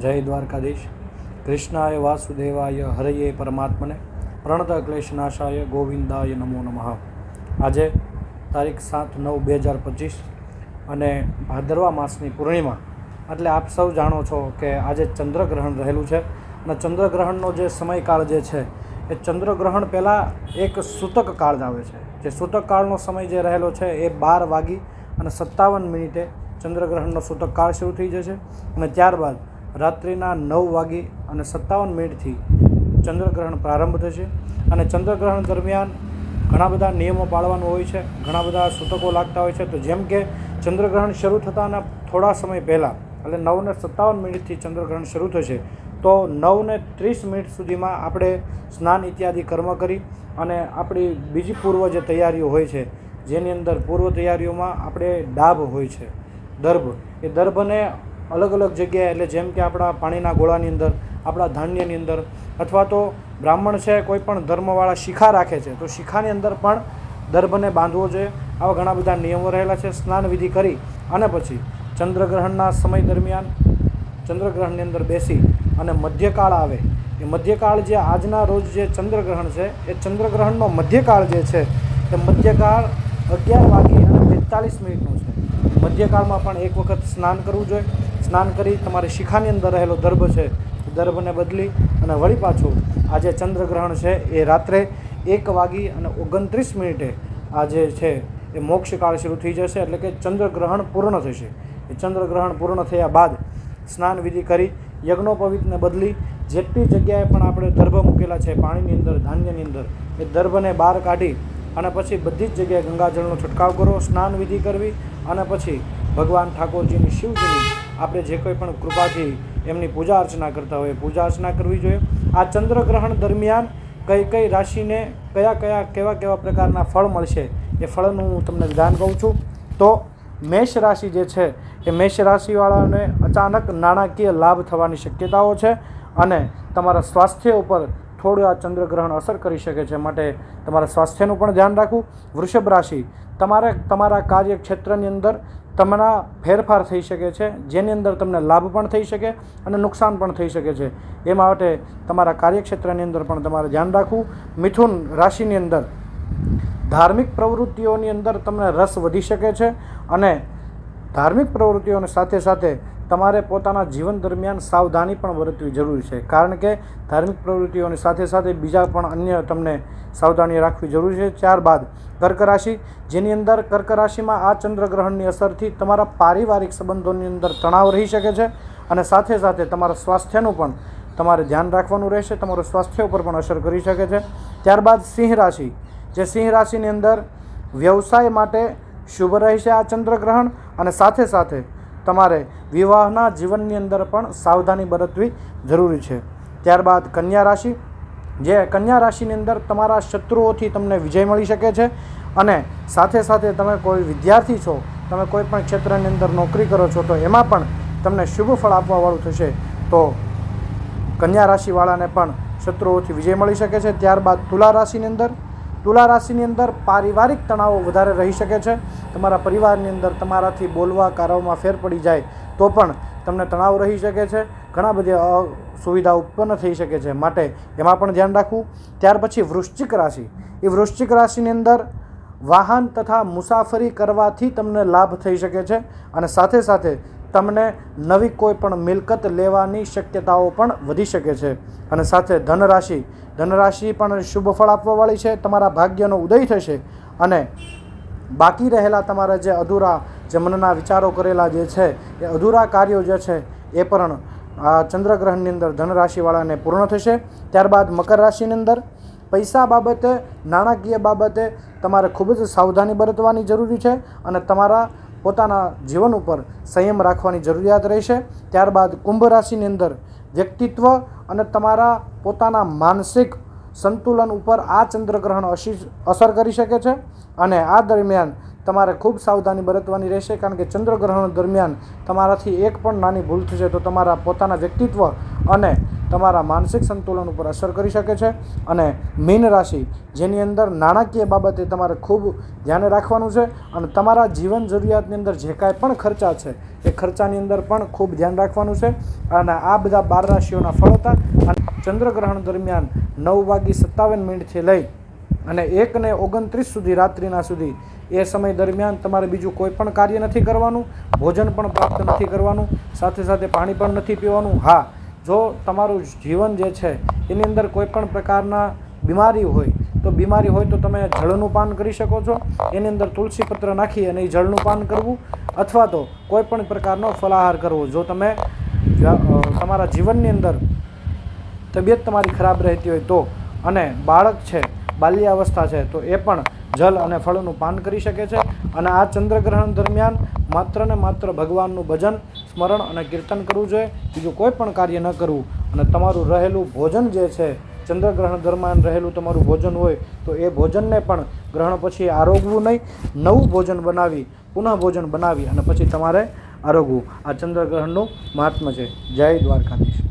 જય દ્વારકાધીશ. કૃષ્ણાય વાસુદેવાય હરયે પરમાત્મને પ્રણત ક્લેશનાશાય ગોવિંદાય નમો નમઃ. આજે તારીખ 7/9/2025 અને ભાદરવા માસની પૂર્ણિમા. એટલે આપ સૌ જાણો છો કે આજે ચંદ્રગ્રહણ રહેલું છે અને ચંદ્રગ્રહણનો જે સમયકાળ જે છે એ ચંદ્રગ્રહણ પહેલાં એક સૂતક કાળ આવે છે. જે સૂતક કાળનો સમય જે રહેલો છે એ 12:57 ચંદ્રગ્રહણનો સૂતક કાળ શરૂ થઈ જશે અને ત્યારબાદ રાત્રિના 9:57 ચંદ્રગ્રહણ પ્રારંભ થશે. અને ચંદ્રગ્રહણ દરમિયાન ઘણા બધા નિયમો પાળવાનું હોય છે, ઘણા બધા સૂતકો લાગતા હોય છે. તો જેમ કે ચંદ્રગ્રહણ શરૂ થતાના થોડા સમય પહેલાં એટલે 9:57 ચંદ્રગ્રહણ શરૂ થશે, તો 9:30 સુધીમાં આપણે સ્નાન ઇત્યાદિ કર્મ કરી અને આપણી બીજી પૂર્વ જે તૈયારીઓ હોય છે, જેની અંદર પૂર્વ તૈયારીઓમાં આપણે ડાભ હોય છે, દર્ભ. એ દર્ભને અલગ અલગ જગ્યાએ, એટલે જેમ કે આપણા પાણીના ગોળાની અંદર, આપણા ધાન્યની અંદર, અથવા તો બ્રાહ્મણ છે કોઈ પણ ધર્મવાળા શિખા રાખે છે તો શિખાની અંદર પણ દર્ભને બાંધવો જોઈએ. આવા ઘણા બધા નિયમો રહેલા છે. સ્નાન વિધિ કરી અને પછી ચંદ્રગ્રહણના સમય દરમિયાન ચંદ્રગ્રહણની અંદર બેસી અને મધ્યકાળ આવે. એ મધ્યકાળ જે આજના રોજ જે ચંદ્રગ્રહણ છે એ ચંદ્રગ્રહણનો મધ્યકાળ જે છે એ મધ્યકાળ 11:42 છે. મધ્યકાળમાં પણ એક વખત સ્નાન કરવું જોઈએ. સ્નાન કરી તમારી શિખાની અંદર રહેલો દર્ભ છે, દર્ભને બદલી અને વળી પાછું આ જે ચંદ્રગ્રહણ છે એ રાત્રે 1:29 આ જે છે એ મોક્ષકાળ શરૂ થઈ જશે. એટલે કે ચંદ્રગ્રહણ પૂર્ણ થશે. એ ચંદ્રગ્રહણ પૂર્ણ થયા બાદ સ્નાન વિધિ કરી યજ્ઞોપવિતને બદલી જેટલી જગ્યાએ પણ આપણે દર્ભ મૂકેલા છે પાણીની અંદર, ધાન્યની અંદર, એ દર્ભને બહાર કાઢી અને પછી બધી જ જગ્યાએ ગંગાજળનો છંટકાવ કરવો, સ્નાન વિધિ કરવી અને પછી ભગવાન ઠાકોરજીની, શિવજીની આપણે જે કોઈ પણ કૃપાથી એમની પૂજા અર્ચના કરતા હોય પૂજા અર્ચના કરવી જોઈએ. આ ચંદ્રગ્રહણ દરમિયાન કઈ કઈ રાશિને કેવા પ્રકારના ફળ મળશે એ ફળનું હું તમને ધ્યાન કહું છું. તો મેષ રાશિ જે છે એ મેષ રાશિવાળાને અચાનક નાણાકીય લાભ થવાની શક્યતાઓ છે અને તમારા સ્વાસ્થ્ય ઉપર થોડું આ ચંદ્રગ્રહણ અસર કરી શકે છે, માટે તમારા સ્વાસ્થ્યનું પણ ધ્યાન રાખવું. વૃષભ રાશિ, તમારા કાર્યક્ષેત્રની અંદર તમારા ફેરફાર થઈ શકે છે, જેની અંદર તમને લાભ પણ થઈ શકે અને નુકસાન પણ થઈ શકે છે. એ માટે તમારા કાર્યક્ષેત્રની અંદર પણ તમારે ધ્યાન રાખવું. મિથુન રાશિની અંદર ધાર્મિક પ્રવૃત્તિઓની અંદર તમને રસ વધી શકે છે અને ધાર્મિક પ્રવૃત્તિઓની સાથે સાથે તમારે પોતાના જીવન દરમિયાન સાવધાની પણ વર્તવી જરૂરી છે, કારણ કે ધાર્મિક પ્રવૃત્તિઓની સાથે સાથે બીજા પણ અન્ય તમને સાવધાની રાખવી જરૂરી છે. ત્યારબાદ કર્ક રાશિ, જેની અંદર કર્ક રાશિમાં આ ચંદ્રગ્રહણની અસરથી તમારા પારિવારિક સંબંધોની અંદર તણાવ રહી શકે છે અને સાથે સાથે તમારા સ્વાસ્થ્યનું પણ તમારે ધ્યાન રાખવાનું રહેશે. તમારું સ્વાસ્થ્ય ઉપર પણ અસર કરી શકે છે. ત્યારબાદ સિંહ રાશિ, જે સિંહ રાશિની અંદર વ્યવસાય માટે શુભ રહેશે આ ચંદ્રગ્રહણ અને સાથે સાથે તમારે વિવાહના જીવનની અંદર પણ સાવધાની બરતવી જરૂરી છે. ત્યારબાદ કન્યા રાશિ, જે કન્યા રાશિની અંદર તમારા શત્રુઓથી તમને વિજય મળી શકે છે અને સાથે સાથે તમે કોઈ વિદ્યાર્થી છો, તમે કોઈ પણ ક્ષેત્રની અંદર નોકરી કરો છો તો એમાં પણ તમને શુભ ફળ આપવાવાળું થશે. તો કન્યા રાશિવાળાને પણ શત્રુઓથી વિજય મળી શકે છે. ત્યારબાદ તુલા રાશિની અંદર પારિવારિક તણાવો વધારે રહી શકે છે. તમારા પરિવારની અંદર તમારાથી બોલવા કરવામાં ફેર પડી જાય તો પણ તમને તણાવ રહી શકે છે, ઘણા બધી અસુવિધા ઉત્પન્ન થઈ શકે છે, માટે એમાં પણ ધ્યાન રાખવું. ત્યાર પછી વૃશ્ચિક રાશિ, એ વૃશ્ચિક રાશિની અંદર વાહન તથા મુસાફરી કરવાથી તમને લાભ થઈ શકે છે અને સાથે સાથે તમને નવી કોઈ પણ મિલકત લેવાની શક્યતાઓ પણ વધી શકે છે. અને સાથે ધનરાશિ પણ શુભ ફળ આપવાવાળી છે. તમારા ભાગ્યનો ઉદય થશે અને બાકી રહેલા તમારા જે અધૂરા, જે મનના વિચારો કરેલા જે છે એ અધૂરા કાર્યો જે છે એ પણ આ ચંદ્રગ્રહણની અંદર ધનરાશિવાળાને પૂર્ણ થશે. ત્યારબાદ મકર રાશિની અંદર પૈસા બાબતે, નાણાકીય બાબતે તમારે ખૂબ જ સાવધાની બરતવાની જરૂરી છે અને તમારા પોતાના જીવન ઉપર સંયમ રાખવાની જરૂરિયાત રહેશે. ત્યારબાદ કુંભ રાશિની અંદર વ્યક્તિત્વ અને તમારા પોતાના માનસિક સંતુલન ઉપર આ ચંદ્રગ્રહણ અસર કરી શકે છે અને આ દરમિયાન તમારે ખૂબ સાવધાની બરતવાની રહેશે, કારણ કે ચંદ્રગ્રહણ દરમિયાન તમારાથી એક પણ નાની ભૂલ થશે તો તમારા પોતાના વ્યક્તિત્વ અને તમારા માનસિક સંતુલન ઉપર અસર કરી શકે છે. અને મીન રાશિ જેની અંદર નાણાકીય બાબતે તમારે ખૂબ ધ્યાન રાખવાનું છે અને તમારા જીવન જરૂરિયાતની અંદર જે કાંઈ પણ ખર્ચા છે એ ખર્ચાની અંદર પણ ખૂબ ધ્યાન રાખવાનું છે. અને આ બધા 12 રાશિઓના ફળ હતા. અને ચંદ્રગ્રહણ દરમિયાન 9:57 લઈ અને 1:29 સુધી રાત્રિના સુધી એ સમય દરમિયાન તમારે બીજું કોઈ પણ કાર્ય નથી કરવાનું, ભોજન પણ પ્રાપ્ત નથી કરવાનું, સાથે સાથે પાણી પણ નથી પીવાનું. હા, જો તમારું જીવન જે છે એની અંદર કોઈ પણ પ્રકારના બીમારી હોય તો તમે જળનું પાન કરી શકો છો. એની અંદર તુલસી પત્ર નાખી અને એ જળનું પાન કરવું, અથવા તો કોઈ પણ પ્રકારનો ફલાહાર કરવો. જો તમે તમારા જીવનની અંદર તબિયત તમારી ખરાબ રહેતી હોય તો, અને બાળક છે, બાલ્યાવસ્થા છે, તો એ પણ જલ અને ફળનું પાન કરી શકે છે. અને આ ચંદ્રગ્રહણ દરમિયાન માત્ર ને માત્ર ભગવાનનું ભજન, સ્મરણ અને કીર્તન કરવું જોઈએ, બીજું કોઈ પણ કાર્ય ન કરવું. અને તમારું રહેલું ભોજન જે છે, ચંદ્રગ્રહણ દરમિયાન રહેલું તમારું ભોજન હોય તો એ ભોજનને પણ ગ્રહણ પછી આરોગવું નહીં. નવું ભોજન બનાવી, પુનઃ ભોજન બનાવી અને પછી તમારે આરોગવું. આ ચંદ્રગ્રહણનું મહાત્મ્ય છે. જય દ્વારકાધીશ.